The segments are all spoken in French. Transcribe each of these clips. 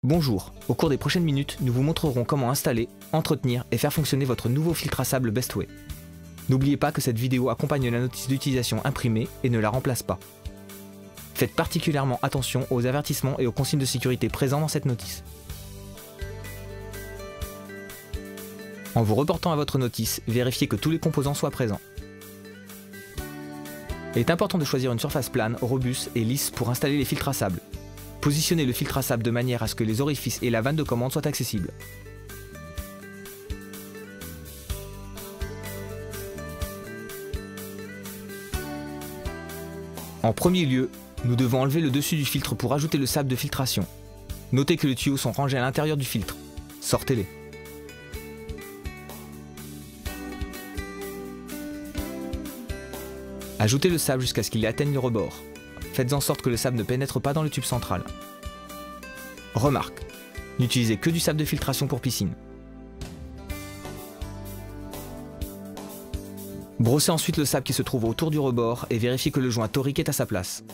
Bonjour, au cours des prochaines minutes, nous vous montrerons comment installer, entretenir et faire fonctionner votre nouveau filtre à sable Bestway. N'oubliez pas que cette vidéo accompagne la notice d'utilisation imprimée et ne la remplace pas. Faites particulièrement attention aux avertissements et aux consignes de sécurité présents dans cette notice. En vous reportant à votre notice, vérifiez que tous les composants soient présents. Il est important de choisir une surface plane, robuste et lisse pour installer les filtres à sable. Positionnez le filtre à sable de manière à ce que les orifices et la vanne de commande soient accessibles. En premier lieu, nous devons enlever le dessus du filtre pour ajouter le sable de filtration. Notez que les tuyaux sont rangés à l'intérieur du filtre. Sortez-les. Ajoutez le sable jusqu'à ce qu'il atteigne le rebord. Faites en sorte que le sable ne pénètre pas dans le tube central. Remarque, n'utilisez que du sable de filtration pour piscine. Brossez ensuite le sable qui se trouve autour du rebord et vérifiez que le joint torique est à sa place.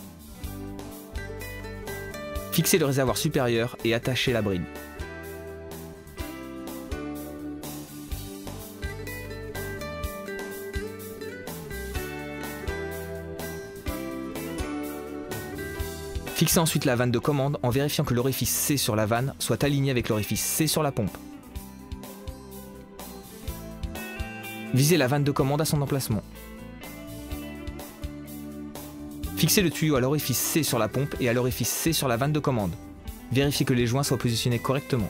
Fixez le réservoir supérieur et attachez la bride. Fixez ensuite la vanne de commande en vérifiant que l'orifice C sur la vanne soit aligné avec l'orifice C sur la pompe. Visez la vanne de commande à son emplacement. Fixez le tuyau à l'orifice C sur la pompe et à l'orifice C sur la vanne de commande. Vérifiez que les joints soient positionnés correctement.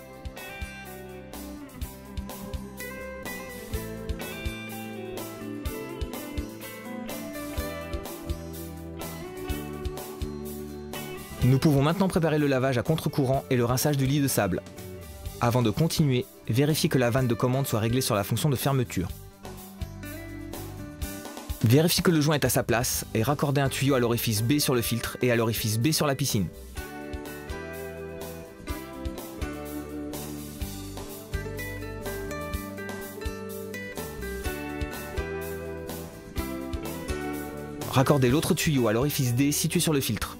Nous pouvons maintenant préparer le lavage à contre-courant et le rinçage du lit de sable. Avant de continuer, vérifiez que la vanne de commande soit réglée sur la fonction de fermeture. Vérifiez que le joint est à sa place et raccordez un tuyau à l'orifice B sur le filtre et à l'orifice B sur la piscine. Raccordez l'autre tuyau à l'orifice D situé sur le filtre.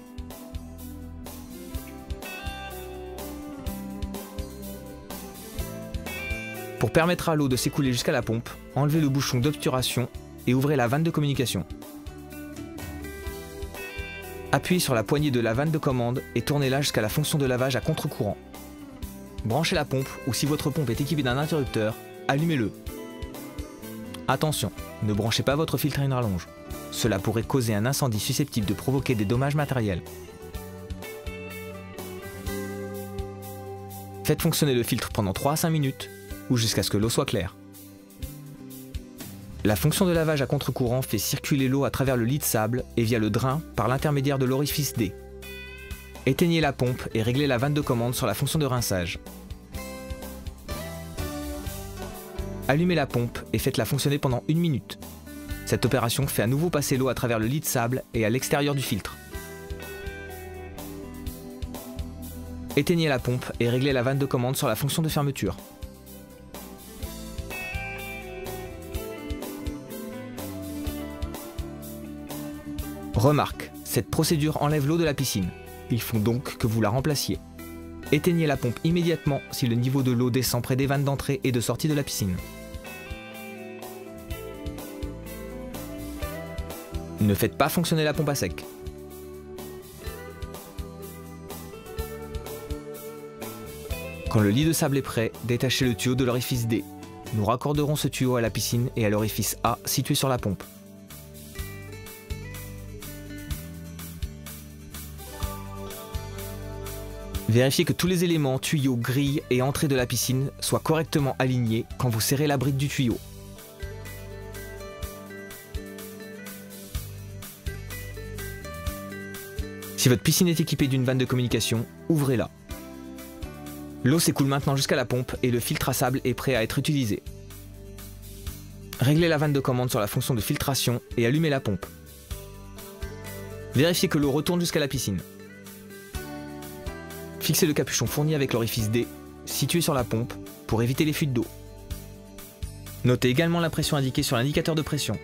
Pour permettre à l'eau de s'écouler jusqu'à la pompe, enlevez le bouchon d'obturation et ouvrez la vanne de communication. Appuyez sur la poignée de la vanne de commande et tournez-la jusqu'à la fonction de lavage à contre-courant. Branchez la pompe ou si votre pompe est équipée d'un interrupteur, allumez-le. Attention, ne branchez pas votre filtre à une rallonge. Cela pourrait causer un incendie susceptible de provoquer des dommages matériels. Faites fonctionner le filtre pendant 3 à 5 minutes ou jusqu'à ce que l'eau soit claire. La fonction de lavage à contre-courant fait circuler l'eau à travers le lit de sable et via le drain par l'intermédiaire de l'orifice D. Éteignez la pompe et réglez la vanne de commande sur la fonction de rinçage. Allumez la pompe et faites-la fonctionner pendant 1 minute. Cette opération fait à nouveau passer l'eau à travers le lit de sable et à l'extérieur du filtre. Éteignez la pompe et réglez la vanne de commande sur la fonction de fermeture. Remarque, cette procédure enlève l'eau de la piscine. Il faut donc que vous la remplaciez. Éteignez la pompe immédiatement si le niveau de l'eau descend près des vannes d'entrée et de sortie de la piscine. Ne faites pas fonctionner la pompe à sec. Quand le lit de sable est prêt, détachez le tuyau de l'orifice D. Nous raccorderons ce tuyau à la piscine et à l'orifice A situé sur la pompe. Vérifiez que tous les éléments, tuyaux, grilles et entrées de la piscine soient correctement alignés quand vous serrez la bride du tuyau. Si votre piscine est équipée d'une vanne de communication, ouvrez-la. L'eau s'écoule maintenant jusqu'à la pompe et le filtre à sable est prêt à être utilisé. Réglez la vanne de commande sur la fonction de filtration et allumez la pompe. Vérifiez que l'eau retourne jusqu'à la piscine. Fixez le capuchon fourni avec l'orifice D, situé sur la pompe, pour éviter les fuites d'eau. Notez également la pression indiquée sur l'indicateur de pression.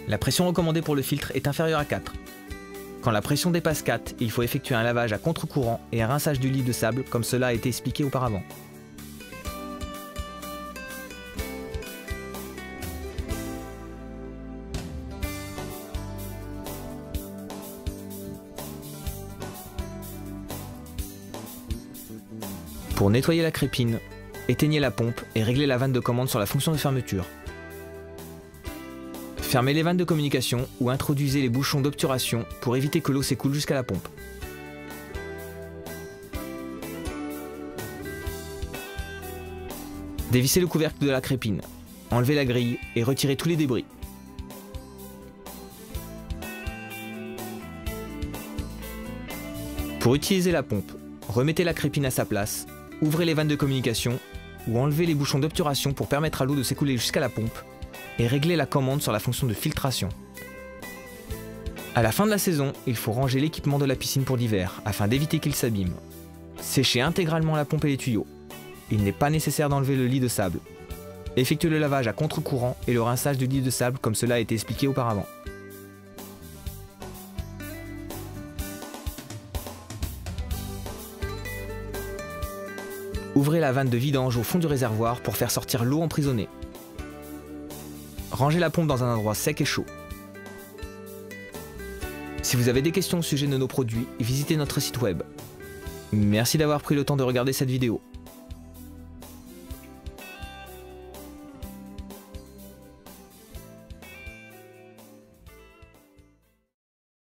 La pression recommandée pour le filtre est inférieure à 4. Quand la pression dépasse 4, il faut effectuer un lavage à contre-courant et un rinçage du lit de sable comme cela a été expliqué auparavant. Pour nettoyer la crépine, éteignez la pompe et réglez la vanne de commande sur la fonction de fermeture. Fermez les vannes de communication ou introduisez les bouchons d'obturation pour éviter que l'eau s'écoule jusqu'à la pompe. Dévissez le couvercle de la crépine, enlevez la grille et retirez tous les débris. Pour utiliser la pompe, remettez la crépine à sa place, ouvrez les vannes de communication ou enlevez les bouchons d'obturation pour permettre à l'eau de s'écouler jusqu'à la pompe et réglez la commande sur la fonction de filtration. À la fin de la saison, il faut ranger l'équipement de la piscine pour l'hiver afin d'éviter qu'il s'abîme. Séchez intégralement la pompe et les tuyaux. Il n'est pas nécessaire d'enlever le lit de sable. Effectuez le lavage à contre-courant et le rinçage du lit de sable comme cela a été expliqué auparavant. Ouvrez la vanne de vidange au fond du réservoir pour faire sortir l'eau emprisonnée. Rangez la pompe dans un endroit sec et chaud. Si vous avez des questions au sujet de nos produits, visitez notre site web. Merci d'avoir pris le temps de regarder cette vidéo.